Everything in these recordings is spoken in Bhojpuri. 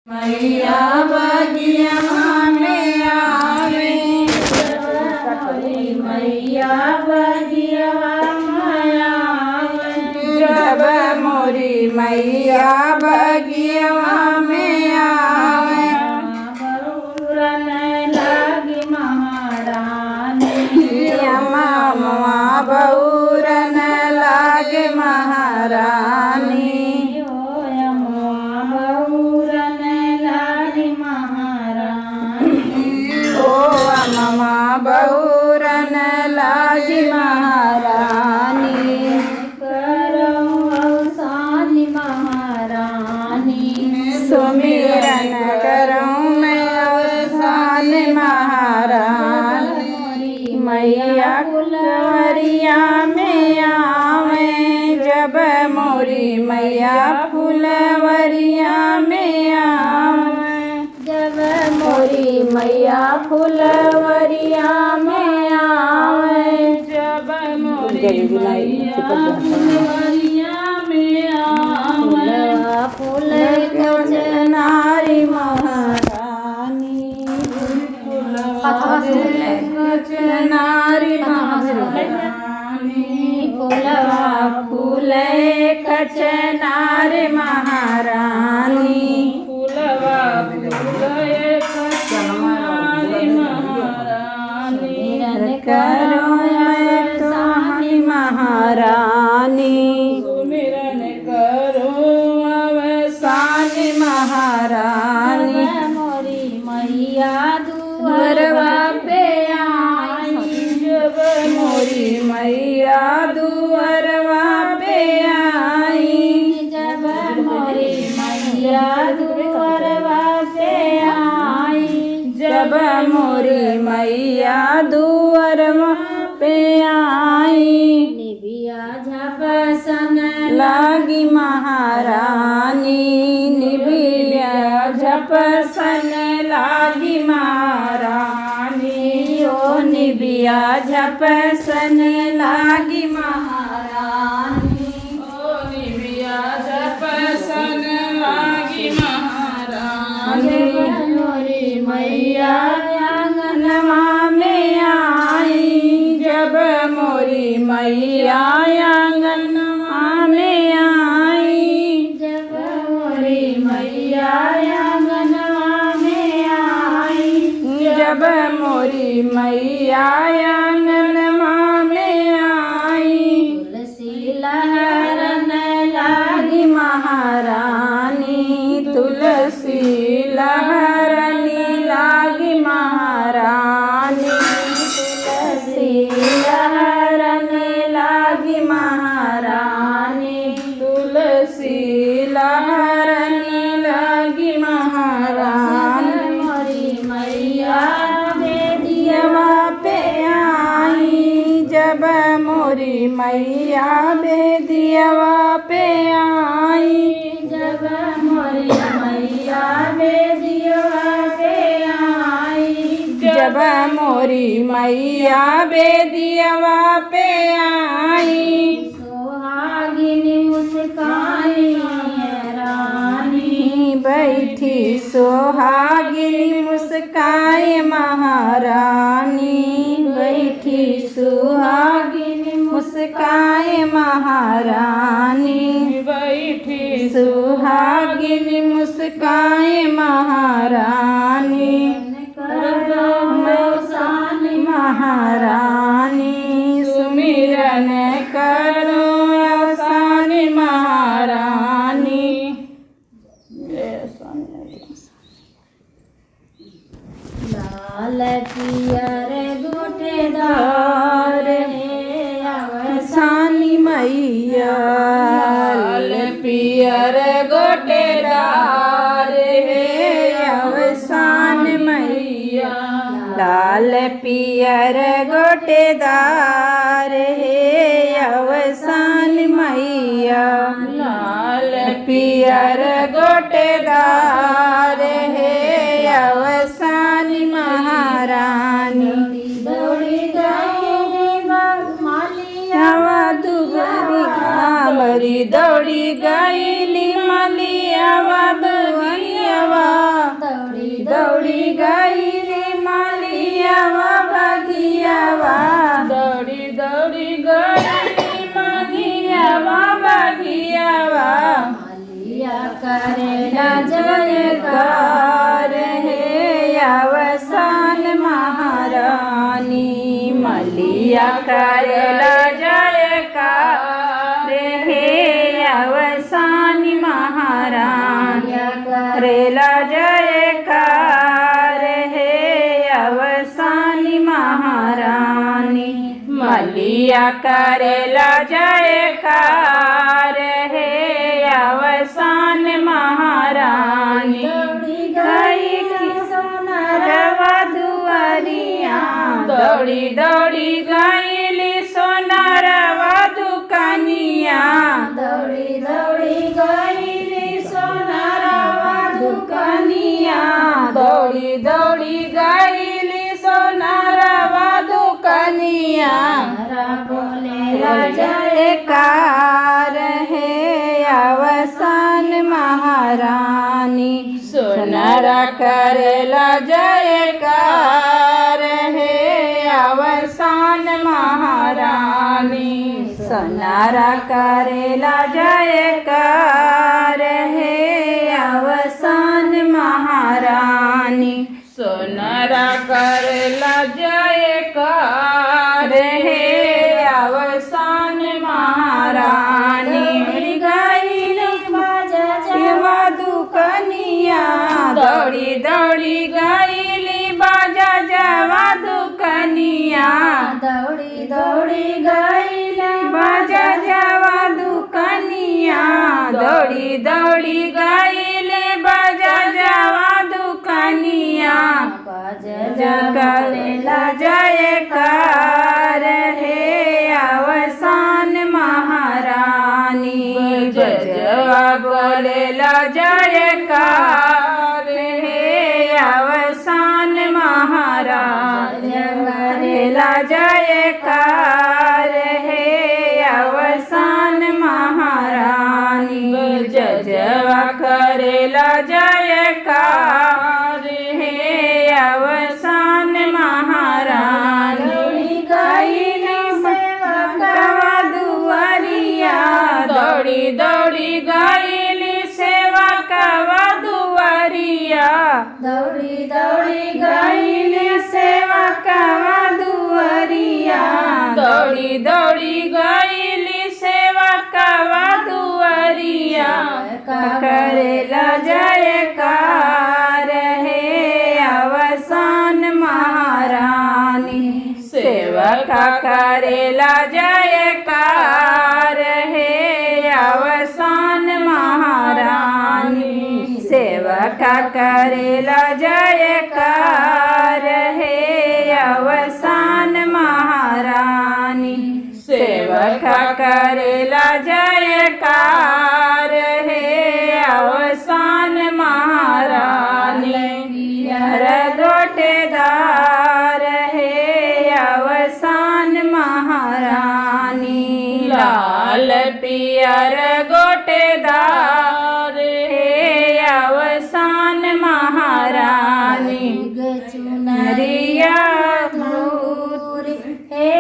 मैया बगिया में आवे, मैया बगिया में आवे, जब मोरी मैया बगिया में आवे, बहुरन लागी महारानी, मामा बहुरन लागे महारानी, मामा बहुरन लागी महारानी, करो अवसानी महारानी, सुमिरन करो मैं अवसानी महारानी, मैया फुलवरिया में आवे, जब मोरी मैया फुलवरिया में आवे, जब मोरी मैया फुलवरिया में आवे, जब मोरी मैया फुलवरिया में आवे, फूल कचनारी महारानी, कचनारी महारानी, फूलवा फूल कचनारी महारानी, फूलवा करो मैं तुम्हारी महारानी, सुमिरन करो अवसानी महारानी, मोरी मैया दुअरवा पे आई, जब मोरी मैया दुअरवा पे आई, जब मोरी मैया दुअरवा पे आई, जब मोरी मैया दुअरवा पे आई, निबिया झपसन लागी महारानी, निबिया झपसन लागी महारानी, ओ निबिया झपसन लागी महारानी, ओ निबिया झपसन लागी महारानी, मोरी मैया आंगनवा में आई, जब मोरी मैया आंगनवा में आई, जब मोरी मैया आंगनवा में आई, जब मोरी मैया आंगनवा में आई, तुलसी लहरन लागी महारानी, तुलसी लहरनी लागी महारानी, तुलसी लहरनी लागी महारानी, तुलसी लहरनी लागी महारानी, मोरी मैया बेदियवा पे आई, जब मोरी मैया बेदियवा पे आई, जब मोरी मैया बेदियवा पे आई, जब मोरी मैया बेदियवा पे आई, सोहागिनी मुस्काई रानी, बैठी सोहागिनी मुस्काए महारानी, बैठी सुहागिनी मुस्काए महारानी, बैठी सुहागिनी मुस्काए महारानी, करो अवसानी महारानी, सुमिरन करो अवसानी महारानी, लाल पियर गोटेदार अवसानी मैया, लाल पियर गोटेदार है अवसान मैया, लाल पियर गोटेदार है अवसान मैया, लाल पियर गोटेदार है अवसान महारानी, दौड़ी गई मालिया दुगरी मरी, दौड़ी गई मालिया दुगरिया जयकार हे अवसान महारानी मलिया करेला जयकार हे अवसान महारानी करेला जयकार हे अवसान महारानी मलिया करेला जयकार हे अवसान महारानी गई सोनारवा दुआरिया दौड़ी दौड़ी गईली सोनारवा दुकानिया दौड़ी दौड़ी गईली सोनारवा दुकानिया दौड़ी दौड़ी गईली सोनारवा दुकानिया बोलेला जयकार हे अवसान महारानी सोनारा करेला जयकार हे अवसान महारानी सोनारा करेला जयकार हे अवसान महारानी सोनारा करेला जयकार हे अवसान महारानी गईली बाजा दुकनिया दौड़ी दौड़ी गईली बाजा जवा दुकनिया दौड़ी दौड़ी गईली बाजा जवा दुकनिया दौड़ी दौड़ी गईली बाजा जवा दुकनिया करेला जयकार हे अवसान महारानी बजवा बोलेला जयकार हे अवसान महारानी करेला जयकार हे अवसान महारानी जजवा करेला जयकार हे अवसान महारानी गईली सेवकवा दुआरिया दौड़ी दौड़ी गईली सेवकवा दुआरिया दौड़ी दौड़ी गईली सेवकवा दुआरिया दौड़ी दौड़ी गईली सेवकवा दुआरिया करेला जयकार हे अवसान महारानी सेवका करेला जयकार हे अवसान महारानी सेवका करेला जयकार हे अवसान महारानी सेवका करेला जयकार हे अवसान महारानी गोटेदार हे अवसान महारानी लाल पियर गोटेदार हे अवसान महारानी चुनरिया दूर हे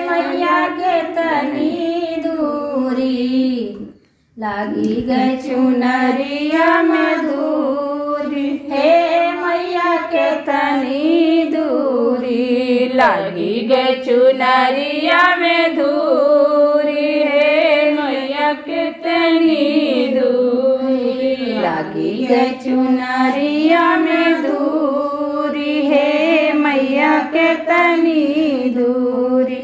मैया के तनी दूरी लागी गई चुनरिया में दूरी हे मैया के तनी दूरी लागी गई चुनरिया में दूरी हे मैया के तनी दूरी लागी गई चुनरिया में दूरी हे मैया के तनी दूरी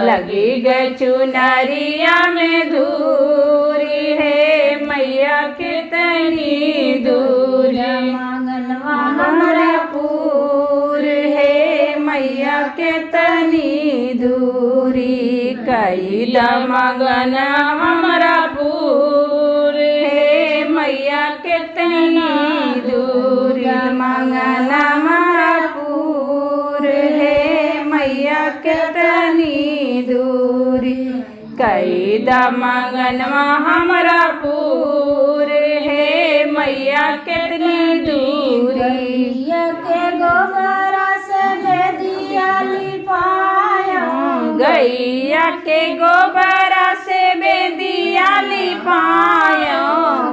लगी गई चुनरिया में दूरी हे मैया के तनी दूरी मांगनवा हमरा पूर हे मैया के तनी दूरी कैला मगन हमरा पूर हे मैया के तनी दूरी मंगन हमरा पूर हे मैया के तनी दूरी कैदा मंगनवा हमरा पूर हे मैया के तनी दूरी के गोबरा से बेदिया लिपाया गैया के गोबरा से बेदिया लिपाया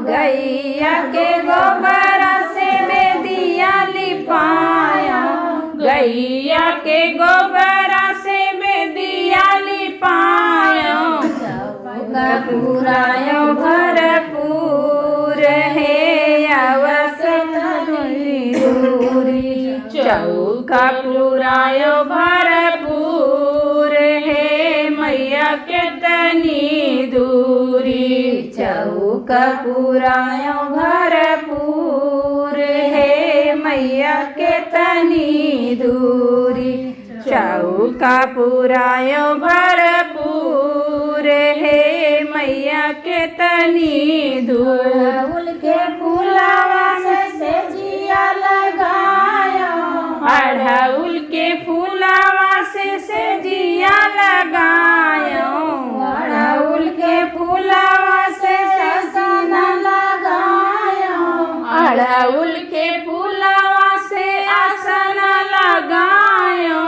गैया के गोबरा चौका पुरायो भरपूर हे मैया के तनी दूरी चौका पुरायो भरपूर हे मैया के तनी दूरी चौका पुरायो भरपूर हे मैया के तनी दूर अड़हुल के फूलवा से जिया लगायो अड़हुल के फूलवा से जिया लगायो अड़हुल के फूलवा से आसन लगायो अड़हुल के फूलवा से आसन लगायो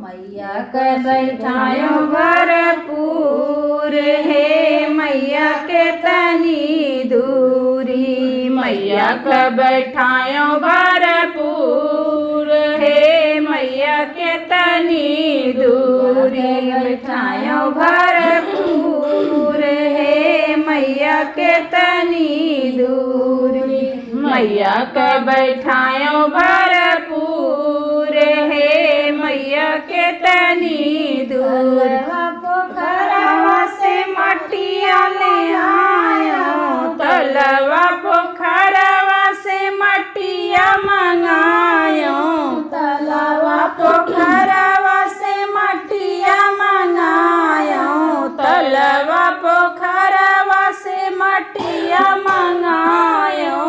मैया के बैठायो भरपूर हे मैया के तनी दूरी मैया के बैठायो भरपूर हे मैया के तनी दूरी बैठायो भरपूर हे मैया के तनी दूरी मैया के बैठायो भरपूर हे मैया के तनी दूर पोखरवा से मटिया ले आयो तलवा पोखरवा से मटिया मंगायो तलवा पोखरवा से मटिया मंगायो तलवा पोखरवा से मटिया मंगायो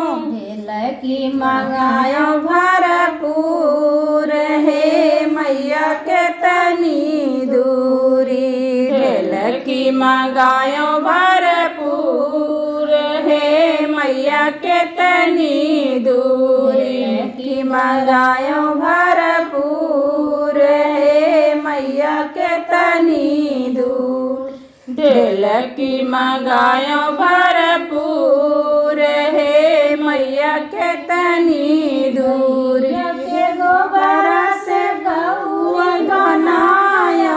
ढेलकी मंगायो भरपूर हे मैया के तनी दूरी ढेलकी मंगायो भरपूर हे मैया के तनी दूरी की मंगायो भरपूर हे मैया के तनी दूर ढेलकी मंगायो भरपूर हे मैया के तनी दूर के गोबर से गौआ बनायो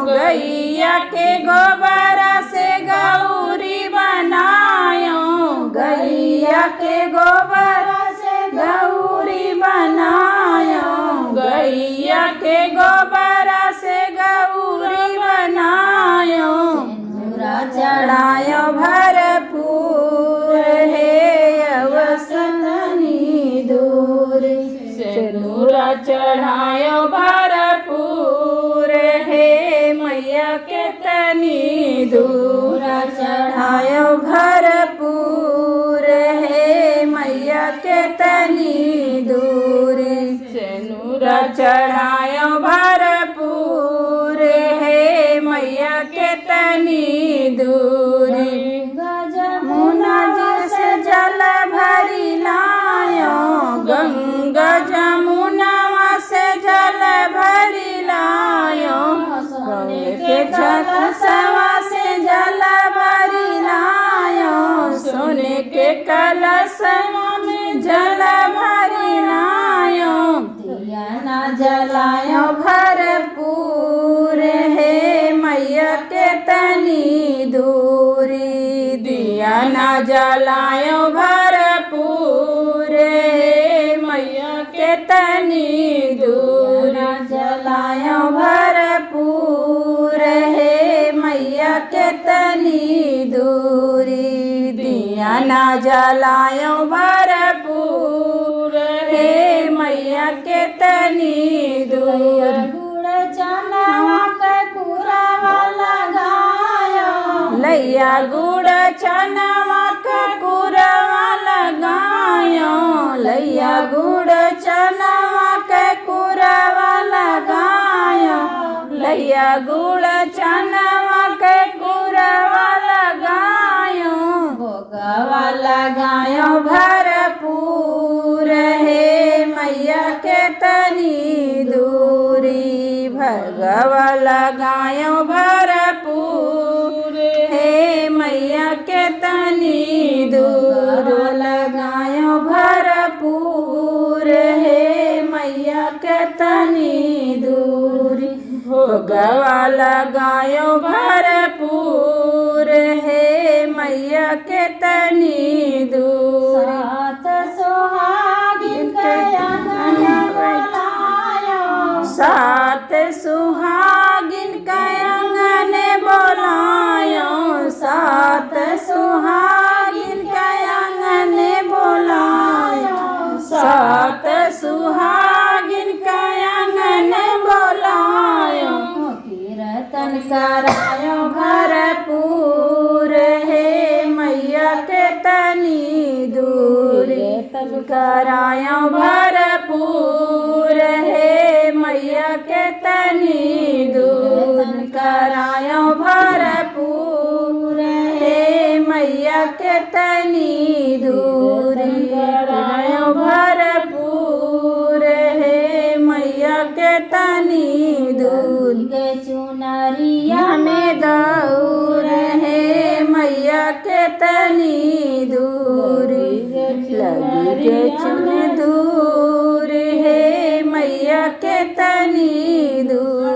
गैया के गोबर से गौरी बनायो गैया के गोबर से गौरी बनायो गैया के गोबर से गौरी बनायो चढ़ायो भरपूर हे अवसनी दूर सिंदूरा चढ़ायो भरपूर हे मैया के तनी दूर चढ़ायो भरपूर हे मैया के तनी दूरी सिंदूरा चढ़ायो भरपूर हे मैया के तनी दूरी जमुना जैसे जल भरी लायो गंगा जमुना से जल भरी लायो के छतवा से जल भरी लायो सोने के कलशवा में जल भरी लायो दिया ना जलायो भरपूर हे मैया के तनी दूरी दिया ना जलायो भरपूर हे मैया के तनी दूरी जलायो भरपूर हे मैया के तनी दूरी दिया ना जलायो भरपूर हे मैया के तनी दूर गुड़ चना के कुरावा लगायो लैया गुड़ चनवा के कुरावा लगायो लैया गुड़ चनवा के कुरावा लगायो लैया गुड़ चनवा के कुरावा लगायो भोगवा लगायो भरपूर हे मैया के तनी दूरी भगवा लगायो भरपूर हे मैया के तनी दूर लगायो भरपूर हे मैया के तनी दूरी भोगवा लगायो भरपूर हे मैया के तनी दूर सात सोहागिन के अंगन बुलायो सात सुहागिन का आंगन बोलायो, सात सुहागिन का आंगन बोलायो, सात सुहागिन का आंगन बोलायो। कीर्तन करायो भरपूर, हे मैया के तनी दूर, कीर्तन करायो भरपूर, हे मैया के तनी दूर, करायो भरपूर, हे मैया के तनी दूर, करायो भरपूर, हे मैया के तनी दूर। के चुनरिया में दौर, हे मैया के तनी दूर, लगी के चुन दूर, हे मैया के तनी दूर।